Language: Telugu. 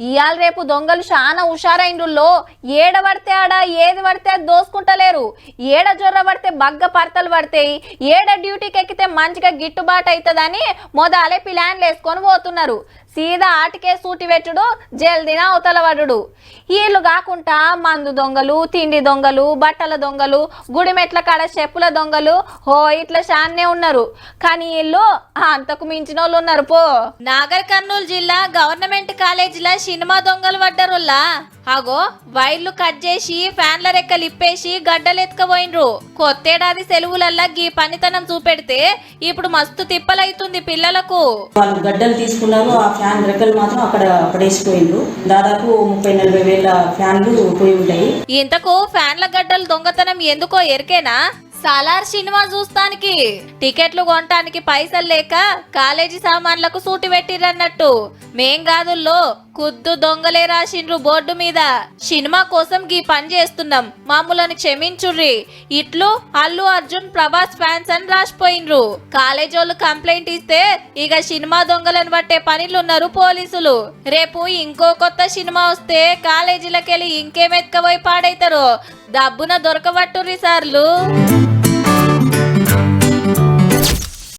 ఇయాల రేపు దొంగలు చాలా హుషారైండ్రుల్లో. ఏడ పడితే ఆడ ఏది పడితే అది దోసుకుంటలేరు. ఏడ జొర్ర పడితే బగ్గ పడతలు పడతాయి, ఏడ డ్యూటీకి ఎక్కితే మంచిగా గిట్టుబాటు అవుతుందని మొదలే ప్లాన్లు వేసుకొని పోతున్నారు. సీదా ఆటికే సూటి పెట్టుడు, జల్దిన అవతల పడుడు. వీళ్ళు కాకుండా మందు దొంగలు, తిండి దొంగలు, బట్టల దొంగలు, గుడిమెట్ల కాడ చెప్పుల దొంగలు ఇట్లా షాన్నే ఉన్నారు. కానీ వీళ్ళు అంతకు మించిన వాళ్ళు ఉన్నారు పో. నాగర్ కర్నూలు జిల్లా గవర్నమెంట్ కాలేజీల సినిమా దొంగలు పడ్డరుల్లా. అగో వైర్లు కట్ చేసి ఫ్యాన్ల రెక్కలు ఇప్పేసి గడ్డలు ఎత్తుకపోయినరు. కొత్తేడాది సెలవులల్లా గీ పనితనం చూపెడితే ఇప్పుడు మస్తు తిప్పలైతుంది పిల్లలకు. వాళ్ళు గడ్డలు తీసుకున్నారు, ఆ ఫ్యాన్ రెక్కలు మాత్రం అక్కడ పడేసిపోయిండ్రు. దాదాపు 30-40 వేల ఫ్యాన్లు పోయి ఉంటాయి. ఇంతకు ఫ్యాన్ల గడ్డలు దొంగతనం ఎందుకో ఎరికేనా? సాలార్ సినిమా చూస్తానికి టికెట్లు కొనటానికి పైసలు లేక కాలేజీ సామాన్లకు సూటి పెట్టిరన్నట్టు. మేం కాదుల్లో కుద్దు దొంగలే రాసిండ్రు బోర్డు మీద. సినిమా కోసం గీ పని చేస్తున్నాం, మామూలని క్షమించుర్రి. ఇట్లు అల్లు అర్జున్ ప్రభాస్ ఫ్యాన్స్ అని రాసిపోయిండ్రు. కాలేజోళ్ళు కంప్లైంట్ ఇస్తే ఇక సినిమా దొంగలను పట్టే పనిలున్నారు పోలీసులు. రేపు ఇంకో కొత్త సినిమా వస్తే కాలేజీలకెళ్ళి ఇంకేమెత్తుకపోయి పాడైతారో దబ్బున దొరకబట్టుర్రి సార్లు.